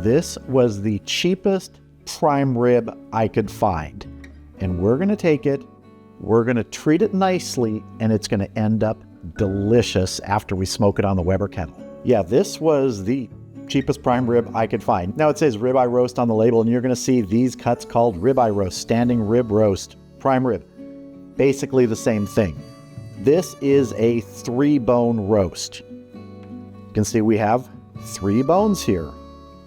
This was the cheapest prime rib I could find. And we're gonna take it, we're gonna treat it nicely, and it's gonna end up delicious after we smoke it on the Weber kettle. Yeah, this was the cheapest prime rib I could find. Now it says ribeye roast on the label, and you're gonna see these cuts called ribeye roast, standing rib roast, prime rib. Basically the same thing. This is a 3-bone roast. You can see we have 3 bones here.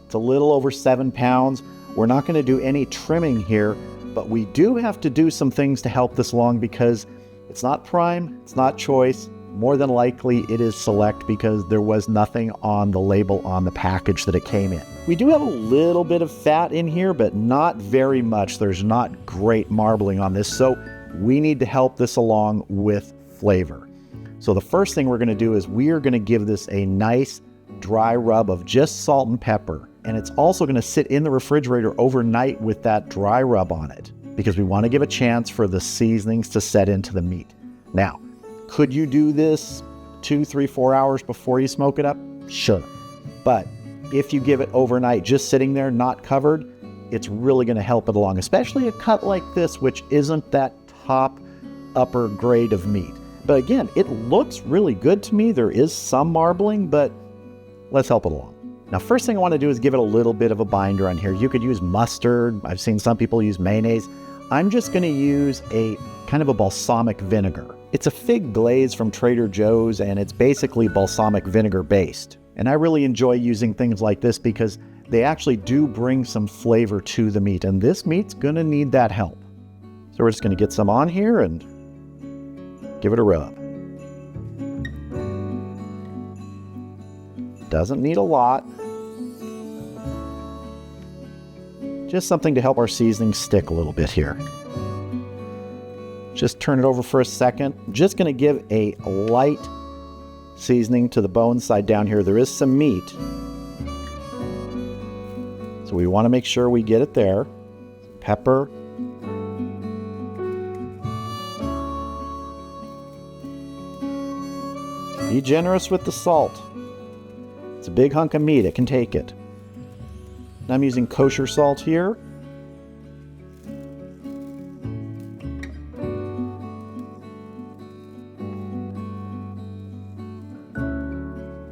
It's a little over 7 pounds. We're not gonna do any trimming here, but we do have to do some things to help this along because it's not prime, it's not choice. More than likely it is select because there was nothing on the label on the package that it came in. We do have a little bit of fat in here, but not very much. There's not great marbling on this, so we need to help this along with flavor. So the first thing we're gonna do is we are gonna give this a nice dry rub of just salt and pepper. And it's also gonna sit in the refrigerator overnight with that dry rub on it because we wanna give a chance for the seasonings to set into the meat. Now, could you do this 2, 3, 4 hours before you smoke it up? Sure. But if you give it overnight just sitting there, not covered, it's really gonna help it along, especially a cut like this, which isn't that top upper grade of meat. But again, it looks really good to me. There is some marbling, but let's help it along. Now, first thing I wanna do is give it a little bit of a binder on here. You could use mustard. I've seen some people use mayonnaise. I'm just gonna use a kind of a balsamic vinegar. It's a fig glaze from Trader Joe's, and it's basically balsamic vinegar based. And I really enjoy using things like this because they actually do bring some flavor to the meat, and this meat's gonna need that help. So we're just gonna get some on here and give it a rub. Doesn't need a lot. Just something to help our seasoning stick a little bit here. Just turn it over for a second. Just gonna give a light seasoning to the bone side down here. There is some meat, so we wanna make sure we get it there. Pepper. Be generous with the salt. It's a big hunk of meat, it can take it. I'm using kosher salt here.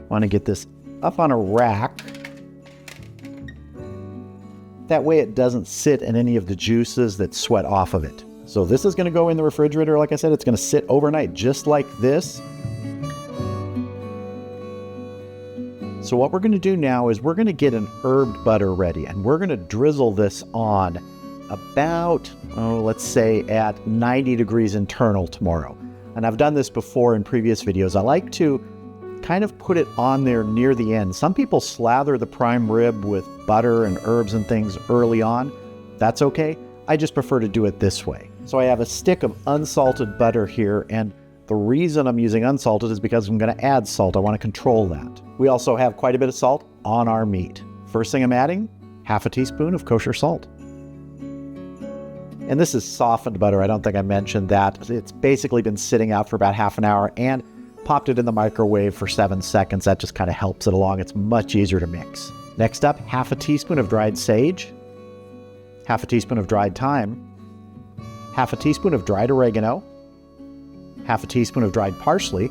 Want to get this up on a rack. That way it doesn't sit in any of the juices that sweat off of it. So this is going to go in the refrigerator. Like I said, it's going to sit overnight just like this. So what we're going to do now is we're going to get an herbed butter ready, and we're going to drizzle this on about, let's say at 90 degrees internal tomorrow. And I've done this before in previous videos. I like to kind of put it on there near the end. Some people slather the prime rib with butter and herbs and things early on. That's okay. I just prefer to do it this way. So I have a stick of unsalted butter here, and the reason I'm using unsalted is because I'm going to add salt. I want to control that. We also have quite a bit of salt on our meat. First thing I'm adding, half a teaspoon of kosher salt. And this is softened butter. I don't think I mentioned that. It's basically been sitting out for about half an hour, and popped it in the microwave for 7 seconds. That just kind of helps it along. It's much easier to mix. Next up, half a teaspoon of dried sage, half a teaspoon of dried thyme, half a teaspoon of dried oregano, half a teaspoon of dried parsley,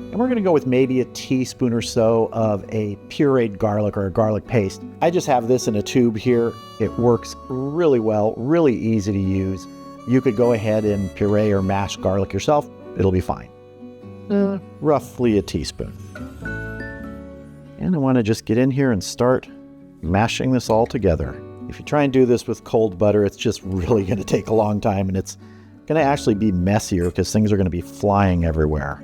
and we're going to go with maybe a teaspoon or so of a pureed garlic or a garlic paste. I just have this in a tube here. It works really well, really easy to use. You could go ahead and puree or mash garlic yourself. It'll be fine. Roughly a teaspoon. And I want to just get in here and start mashing this all together. If you try and do this with cold butter, it's just really going to take a long time, and it's going to actually be messier because things are going to be flying everywhere.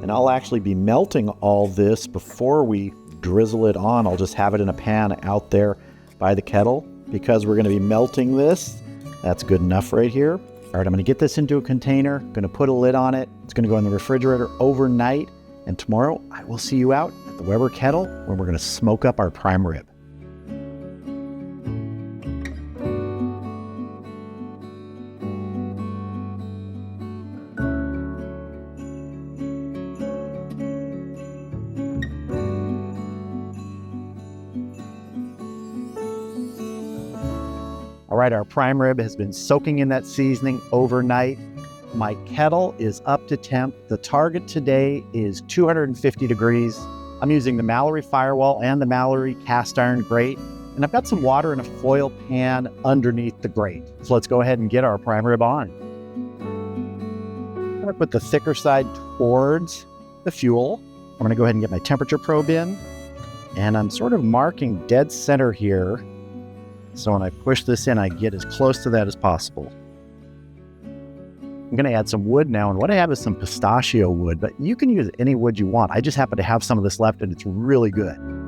And I'll actually be melting all this before we drizzle it on. I'll just have it in a pan out there by the kettle because we're going to be melting this. That's good enough right here. All right, I'm going to get this into a container, going to put a lid on it. It's going to go in the refrigerator overnight, and tomorrow I will see you out at the Weber kettle where we're going to smoke up our prime rib. All right, our prime rib has been soaking in that seasoning overnight. My kettle is up to temp. The target today is 250 degrees. I'm using the Mallory Firewall and the Mallory cast iron grate, and I've got some water in a foil pan underneath the grate. So let's go ahead and get our prime rib on. I'm gonna put the thicker side towards the fuel. I'm gonna go ahead and get my temperature probe in, and I'm sort of marking dead center here. So when I push this in, I get as close to that as possible. I'm going to add some wood now, and what I have is some pistachio wood, but you can use any wood you want. I just happen to have some of this left, and it's really good. I'm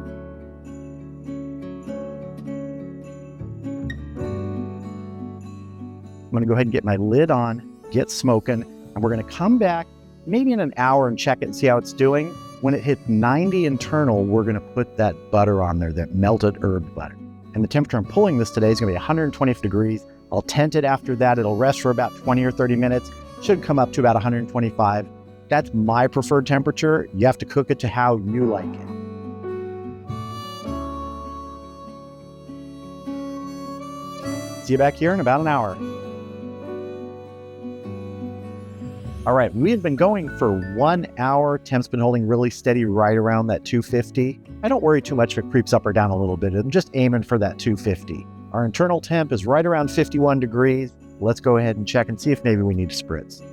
going to go ahead and get my lid on, get smoking, and we're going to come back maybe in an hour and check it and see how it's doing. When it hits 90 internal, we're going to put that butter on there, that melted herb butter. And the temperature I'm pulling this today is going to be 120 degrees. I'll tent it after that. It'll rest for about 20 or 30 minutes. Should come up to about 125. That's my preferred temperature. You have to cook it to how you like it. See you back here in about an hour. All right, we've been going for 1 hour. Temp's been holding really steady right around that 250. I don't worry too much if it creeps up or down a little bit. I'm just aiming for that 250. Our internal temp is right around 51 degrees. Let's go ahead and check and see if maybe we need to spritz.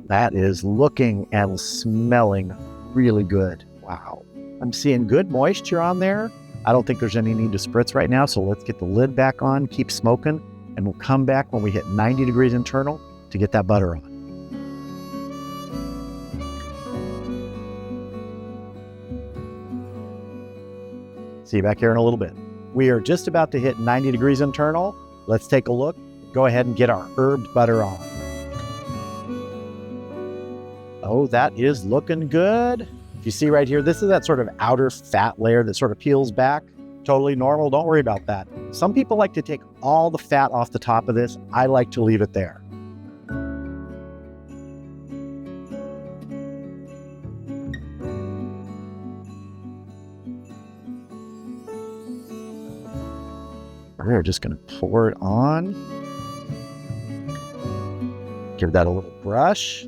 That is looking and smelling really good. Wow. I'm seeing good moisture on there. I don't think there's any need to spritz right now, so let's get the lid back on, keep smoking, and we'll come back when we hit 90 degrees internal to get that butter on. See you back here in a little bit. We are just about to hit 90 degrees internal. Let's take a look. Go ahead and get our herbed butter on. Oh, that is looking good. If you see right here, this is that sort of outer fat layer that sort of peels back. Totally normal, don't worry about that. Some people like to take all the fat off the top of this. I like to leave it there. We're just going to pour it on. Give that a little brush.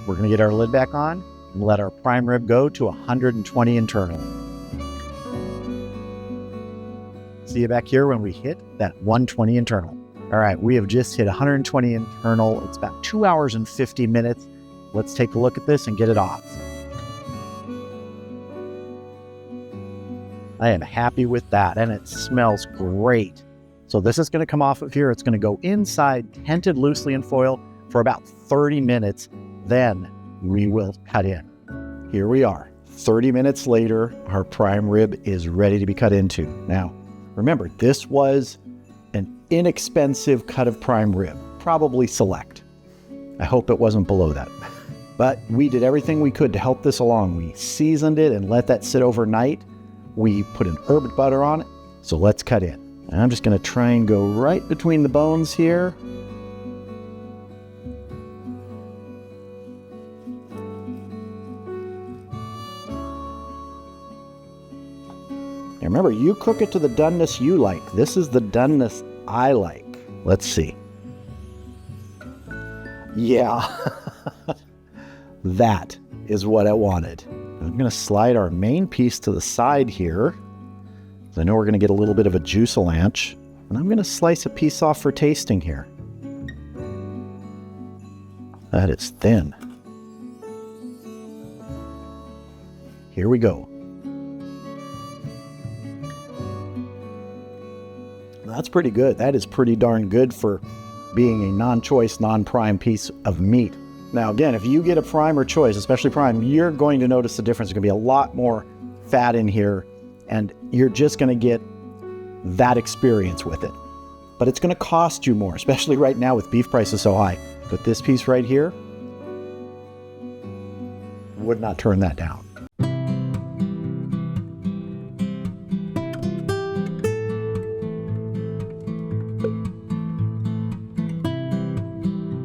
We're going to get our lid back on and let our prime rib go to 120 internal. See you back here when we hit that 120 internal. All right, we have just hit 120 internal. It's about 2 hours and 50 minutes. Let's take a look at this and get it off. I am happy with that, and it smells great. So this is going to come off of here. It's going to go inside, tented loosely in foil for about 30 minutes. Then we will cut in. Here we are. 30 minutes later, our prime rib is ready to be cut into. Now, remember, this was an inexpensive cut of prime rib, probably select. I hope it wasn't below that. But we did everything we could to help this along. We seasoned it and let that sit overnight. We put an herbed butter on it. So let's cut in. And I'm just going to try and go right between the bones here. And remember, you cook it to the doneness you like. This is the doneness I like. Let's see. Yeah, that is what I wanted. I'm going to slide our main piece to the side here. I know we're going to get a little bit of a juice-a-lanch. And I'm going to slice a piece off for tasting here. That is thin. Here we go. That's pretty good. That is pretty darn good for being a non-choice, non-prime piece of meat. Now, again, if you get a prime or choice, especially prime, you're going to notice the difference. There's going to be a lot more fat in here, and you're just going to get that experience with it. But it's going to cost you more, especially right now with beef prices so high. But this piece right here would not turn that down.